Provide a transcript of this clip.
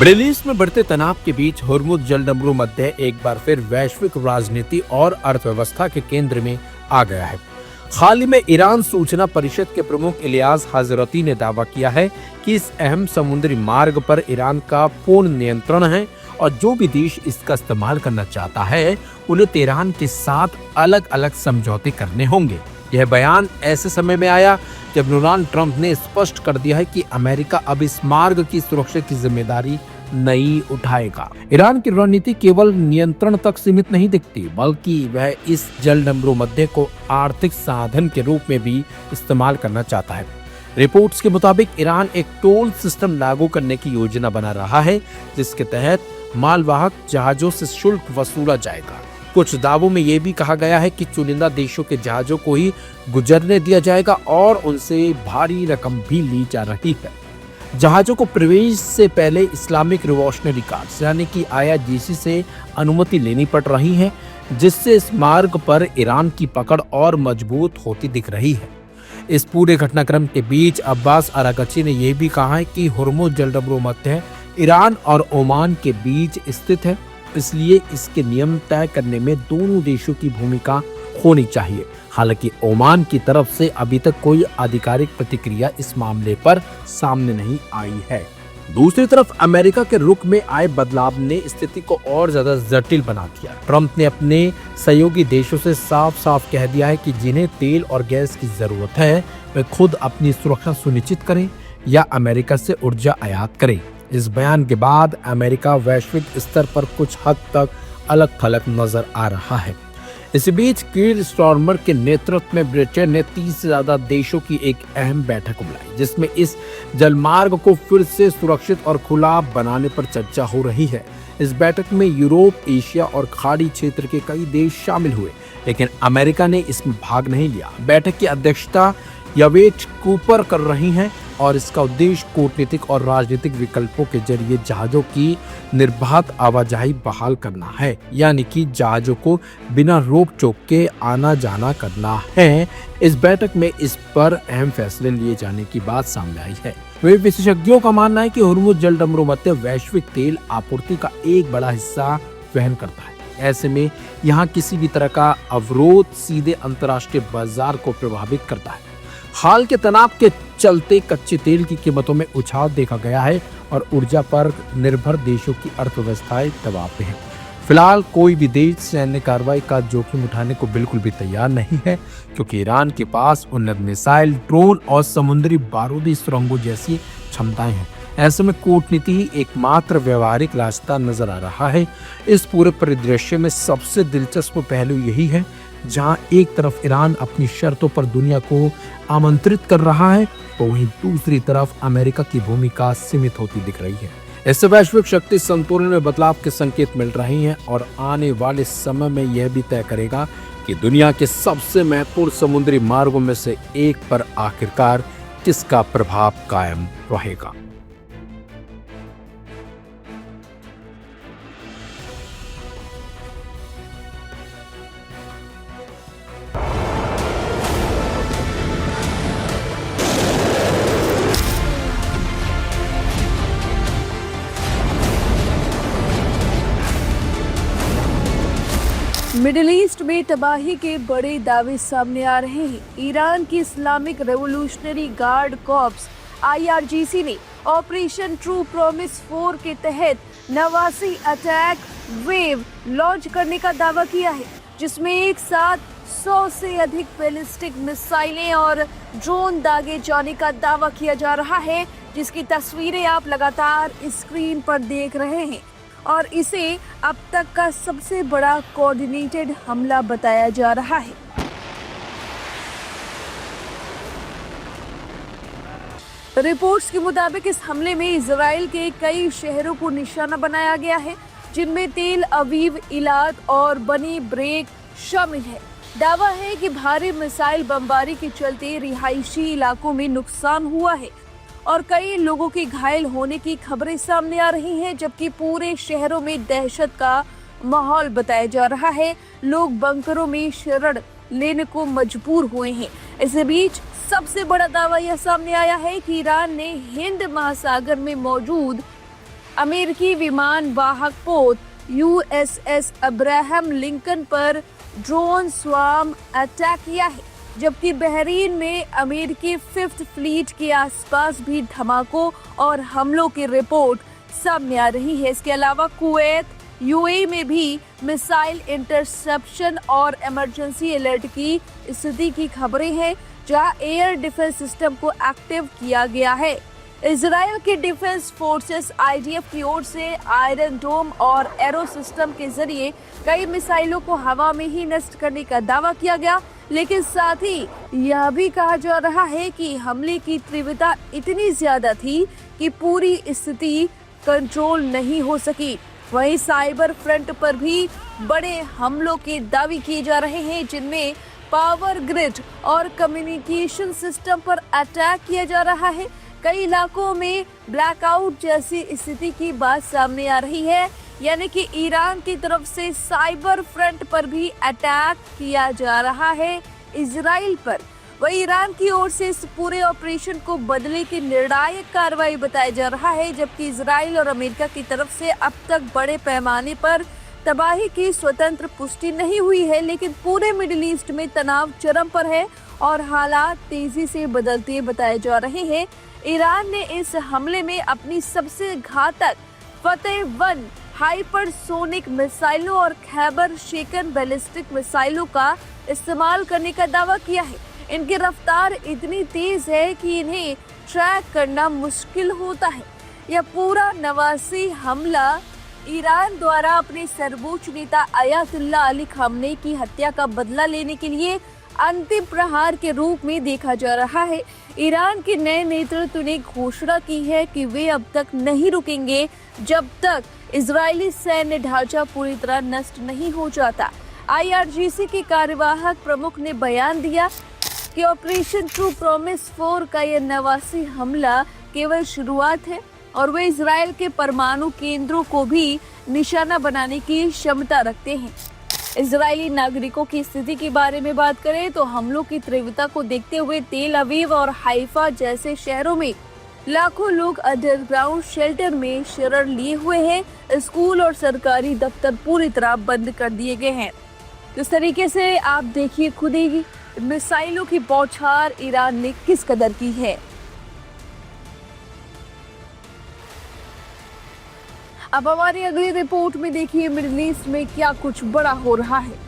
Middle east में बढ़ते तनाव के बीच हुर्मुज जलडमरू मध्य एक बार फिर वैश्विक राजनीति और अर्थव्यवस्था के केंद्र में आ गया है। हाल ही में ईरान सूचना परिषद के प्रमुख इलियास हजरती ने दावा किया है कि इस अहम समुद्री मार्ग पर ईरान का पूर्ण नियंत्रण है और जो भी देश इसका इस्तेमाल करना चाहता है उन्हें तेहरान के साथ अलग अलग समझौते करने होंगे। यह बयान ऐसे समय में आया जब डोनाल्ड ट्रंप ने स्पष्ट कर दिया है कि अमेरिका अब इस मार्ग की सुरक्षा की जिम्मेदारी नहीं उठाएगा। ईरान की रणनीति केवल नियंत्रण तक सीमित नहीं दिखती, बल्कि वह इस जलडमरू मध्य को आर्थिक साधन के रूप में भी इस्तेमाल करना चाहता है। रिपोर्ट्स के मुताबिक ईरान एक टोल सिस्टम लागू करने की योजना बना रहा है, जिसके तहत मालवाहक जहाजों से शुल्क वसूला जाएगा। कुछ दावों में यह भी कहा गया है कि चुनिंदा देशों के जहाजों को ही गुजरने दिया जाएगा और उनसे भारी रकम भी ली जा रही है। जहाजों को प्रवेश से पहले इस्लामिक रिवॉल्यूशनरी गार्ड्स यानी कि IRGC से अनुमति लेनी पड़ रही है, जिससे इस मार्ग पर ईरान की पकड़ और मजबूत होती दिख रही है। इस पूरे घटनाक्रम के बीच अब्बास अरागची ने यह भी कहा है कि हुर्मुज जलडमरू मध्य ईरान और ओमान के बीच स्थित है, इसलिए इसके नियम तय करने में दोनों देशों की भूमिका होनी चाहिए। हालांकि ओमान की तरफ से अभी तक कोई आधिकारिक प्रतिक्रिया इस मामले पर सामने नहीं आई है। दूसरी तरफ अमेरिका के रुख में आए बदलाव ने स्थिति को और ज्यादा जटिल बना दिया। ट्रंप ने अपने सहयोगी देशों से साफ साफ कह दिया है कि जिन्हें तेल और गैस की जरूरत है वे खुद अपनी सुरक्षा सुनिश्चित करें या अमेरिका से ऊर्जा आयात करें। इस बयान के बाद अमेरिका वैश्विक स्तर पर कुछ हद तक अलग थलग नजर आ रहा है। इसी बीच कीर स्टारमर के नेतृत्व में ब्रिटेन ने 30 से ज्यादा देशों की एक अहम बैठक बुलाई, जिसमें इस जलमार्ग को फिर से सुरक्षित और खुला बनाने पर चर्चा हो रही है। इस बैठक में यूरोप, एशिया और खाड़ी क्षेत्र के कई देश शामिल हुए, लेकिन अमेरिका ने इसमें भाग नहीं लिया। बैठक की अध्यक्षता यवेट कूपर कर रही हैं और इसका उद्देश्य कूटनीतिक और राजनीतिक विकल्पों के जरिए जहाजों की निर्बाध आवाजाही बहाल करना है, यानी कि जहाजों को बिना रोक टोक के आना जाना करना है। इस बैठक में इस पर अहम फैसले लिए जाने की बात सामने आई है। वे विशेषज्ञों का मानना है कि हुर्मुज जलडमरू मध्य वैश्विक तेल आपूर्ति का एक बड़ा हिस्सा वहन करता है। ऐसे में यहाँ किसी भी तरह का अवरोध सीधे अंतर्राष्ट्रीय बाजार को प्रभावित करता है। हाल के तनाव के चलते कच्चे तेल की कीमतों में उछाल देखा गया है और ऊर्जा पर निर्भर देशों की अर्थव्यवस्थाएं दबाव में है। फिलहाल कोई भी देश सैन्य कार्रवाई का जोखिम उठाने को बिल्कुल भी तैयार नहीं है, क्योंकि ईरान के पास उन्नत मिसाइल, ड्रोन और समुद्री बारूदी सुरंगों जैसी क्षमताएं हैं। ऐसे में कूटनीति ही एकमात्र व्यवहारिक रास्ता नजर आ रहा है। इस पूरे परिदृश्य में सबसे दिलचस्प पहलू यही है, जहां एक तरफ ईरान अपनी शर्तों पर दुनिया को आमंत्रित कर रहा है, तो वहीं दूसरी तरफ अमेरिका की भूमिका सीमित होती दिख रही है। इससे वैश्विक शक्ति संतुलन में बदलाव के संकेत मिल रहे हैं और आने वाले समय में यह भी तय करेगा कि दुनिया के सबसे महत्वपूर्ण समुद्री मार्गों में से एक पर आखिरकार किसका प्रभाव कायम रहेगा। मिडिल ईस्ट में तबाही के बड़े दावे सामने आ रहे हैं। ईरान की Islamic revolutionary guard corps IRGC ने ऑपरेशन ट्रू प्रॉमिस 4 के तहत 89 अटैक वेव लॉन्च करने का दावा किया है, जिसमें एक साथ 100 से अधिक बैलिस्टिक मिसाइलें और ड्रोन दागे जाने का दावा किया जा रहा है, जिसकी तस्वीरें आप लगातार स्क्रीन पर देख रहे हैं और इसे अब तक का सबसे बड़ा कोऑर्डिनेटेड हमला बताया जा रहा है। रिपोर्ट्स के मुताबिक इस हमले में इजराइल के कई शहरों को निशाना बनाया गया है, जिनमें तेल अवीव, इलात और बनी ब्रेक शामिल है। दावा है कि भारी मिसाइल बमबारी के चलते रिहायशी इलाकों में नुकसान हुआ है और कई लोगों के घायल होने की खबरें सामने आ रही हैं, जबकि पूरे शहरों में दहशत का माहौल बताया जा रहा है। लोग बंकरों में शरण लेने को मजबूर हुए हैं। इसी बीच सबसे बड़ा दावा यह सामने आया है कि ईरान ने हिंद महासागर में मौजूद अमेरिकी विमान वाहक पोत USS अब्राहम लिंकन पर ड्रोन स्वार्म अटैक किया है, जबकि बहरीन में अमेरिकी 5th फ्लीट के आसपास भी धमाकों और हमलों की रिपोर्ट सामने आ रही है। इसके अलावा कुवैत, UAE में भी मिसाइल इंटरसेप्शन और इमरजेंसी अलर्ट की स्थिति की खबरें हैं, जहां एयर डिफेंस सिस्टम को एक्टिव किया गया है। इजराइल के डिफेंस फोर्सेस IDF की ओर से आयरन डोम और एरो सिस्टम के जरिए कई मिसाइलों को हवा में ही नष्ट करने का दावा किया गया, लेकिन साथ ही यह भी कहा जा रहा है कि हमले की तीव्रता इतनी ज्यादा थी कि पूरी स्थिति कंट्रोल नहीं हो सकी। वहीं साइबर फ्रंट पर भी बड़े हमलों के दावे किए जा रहे हैं, जिनमें पावर ग्रिड और कम्युनिकेशन सिस्टम पर अटैक किया जा रहा है। कई इलाकों में ब्लैकआउट जैसी स्थिति की बात सामने आ रही है, यानी कि ईरान की तरफ से साइबर फ्रंट पर भी अटैक किया जा रहा है इजराइल पर। वहीं ईरान की ओर से इस पूरे ऑपरेशन को बदले की निर्णायक कार्रवाई बताया जा रहा है, जबकि इजराइल और अमेरिका की तरफ से अब तक बड़े पैमाने पर तबाही की स्वतंत्र पुष्टि नहीं हुई है, लेकिन पूरे मिडिल ईस्ट में तनाव चरम पर है और हालात तेजी से बदलते बताए जा रहे हैं। ईरान ने इस हमले में अपनी सबसे घातक फतेह-1 हाइपरसोनिक मिसाइलों और खैबर शेकन बैलिस्टिक मिसाइलों का इस्तेमाल करने का दावा किया है। इनकी रफ्तार इतनी तेज है कि इन्हें ट्रैक करना मुश्किल होता है। यह पूरा नवासी हमला ईरान द्वारा अपने सर्वोच्च नेता आयतुल्लाह अली खामनेई की हत्या का बदला लेने के लिए अंतिम प्रहार के रूप में देखा जा रहा है। ईरान के नए नेतृत्व ने घोषणा की है कि वे अब तक नहीं रुकेंगे जब तक इजरायली सैन्य ढांचा पूरी तरह नष्ट नहीं हो जाता। IRGC के कार्यवाहक प्रमुख ने बयान दिया कि ऑपरेशन ट्रू प्रॉमिस 4 का यह नवासी हमला केवल शुरुआत है और वे इजराइल के परमाणु केंद्रों को भी निशाना बनाने की क्षमता रखते हैं। इजरायली नागरिकों की स्थिति के बारे में बात करें तो हमलों की तीव्रता को देखते हुए तेल अवीव और हाइफा जैसे शहरों में लाखों लोग अंडरग्राउंड शेल्टर में शरण लिए हुए हैं। स्कूल और सरकारी दफ्तर पूरी तरह बंद कर दिए गए हैं। इस तरीके से आप देखिए खुद ही मिसाइलों की बौछार ईरान ने किस कदर की है। अब हमारी अगली रिपोर्ट में देखिए मिडिल ईस्ट में क्या कुछ बड़ा हो रहा है।